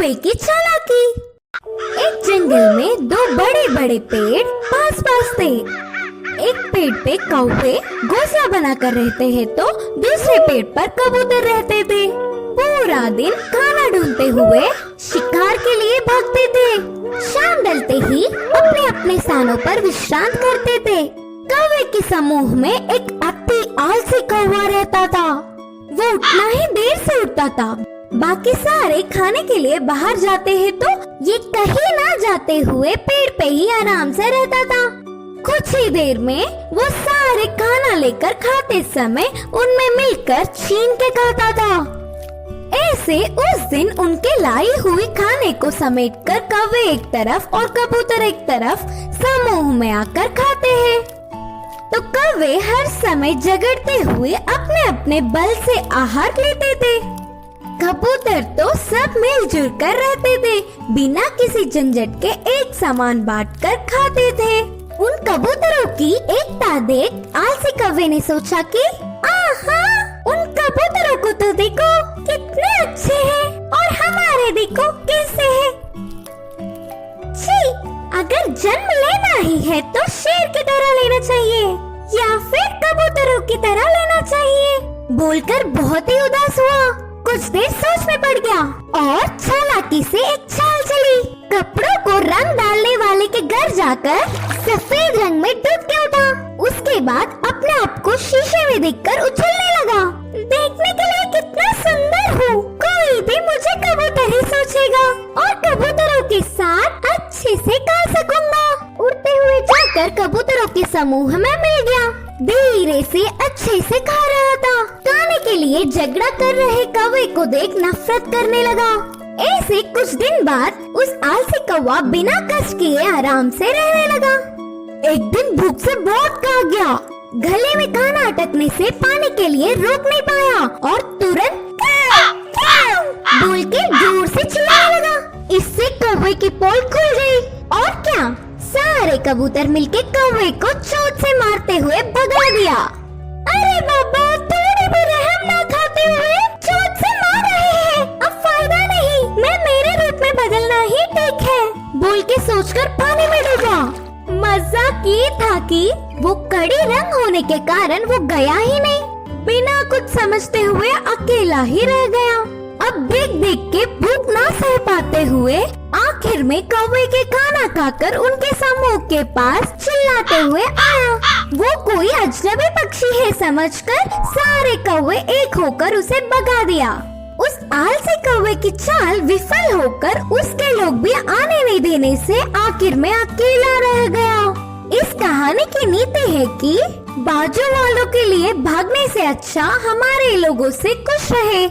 कौवे की चालाकी। एक जंगल में दो बड़े बड़े पेड़ पास पास थे। एक पेड़ पे कौवे घोंसला बनाकर रहते हैं तो दूसरे पेड़ पर कबूतर रहते थे। पूरा दिन खाना ढूंढते हुए शिकार के लिए भागते थे। शाम ढलते ही अपने अपने स्थानों पर विश्राम करते थे। कौवे के समूह में एक अति आलसी कौवा रहता था। वो उठना ही देर से उठता था। बाकी सारे खाने के लिए बाहर जाते हैं तो ये कहीं ना जाते हुए पेड़ पे ही आराम से रहता था। कुछ ही देर में वो सारे खाना लेकर खाते समय उनमें मिलकर छीन के खाता था। ऐसे उस दिन उनके लाई हुई खाने को समेटकर कौवे एक तरफ और कबूतर एक तरफ समूह में आकर खाते हैं। तो कौवे हर समय झगड़ते हुए अपने अपने बल से आहार लेते थे। कबूतर तो सब मिलजुल कर रहते थे, बिना किसी झंझट के एक सामान बांटकर खाते थे। उन कबूतरों की एकता देख आलसी कौवे ने सोचा कि आहा, उन कबूतरों को तो देखो कितने अच्छे हैं और हमारे देखो कैसे हैं। छी, अगर जन्म लेना ही है तो शेर की तरह लेना चाहिए या फिर कबूतरों की तरह लेना चाहिए। बोलकर बहुत ही उदास हुआ। कुछ देर सोच में पड़ गया और चालाकी से एक चाल चली। कपड़ों को रंग डालने वाले के घर जाकर सफेद रंग में डूब के उठा। उसके बाद अपने आप को शीशे में देखकर उछलने लगा। देखने के लिए कितना सुंदर हूँ, कोई भी मुझे कबूतर ही सोचेगा और कबूतरों के साथ अच्छे से खा सकूंगा। उड़ते हुए जाकर कबूतरों के समूह में मिल गया। धीरे से अच्छे से खा रहा था। खाने के लिए झगड़ा कर रहे कौवे को देख नफरत करने लगा। ऐसे कुछ दिन बाद उस आलसी कौवा बिना कष्ट किए आराम से रहने लगा। एक दिन भूख से बहुत भाग गया। गले में खाना अटकने से पानी के लिए रोक नहीं पाया और तुरंत बोल के जोर से चिल्लाने लगा। इससे कौवे की पोल खुल गई और क्या, सारे कबूतर मिलके कौवे को चोट से मारते हुए भगा दिया। अरे बाबा, थोड़ी भी रहम ना खाते हुए चोट से मार रहे हैं। अब फायदा नहीं, मैं मेरे रूप में बदलना ही ठीक है, बोल के सोचकर पानी में डूबा। मजाक ये था कि वो कड़ी रंग होने के कारण वो गया ही नहीं। बिना कुछ समझते हुए अकेला ही रह गया। अब देख देख के भूख ना सह पाते हुए आखिर में कौवे के खाना खाकर उनके समूह के पास चिल्लाते हुए आया। वो कोई अजनबी पक्षी है समझकर सारे कौवे एक होकर उसे भगा दिया। उस आलसी कौवे की चाल विफल होकर उसके लोग भी आने नहीं देने से आखिर में अकेला रह गया। इस कहानी की नीति है कि बाजू वालों के लिए भागने से अच्छा हमारे लोगों से खुश रहे।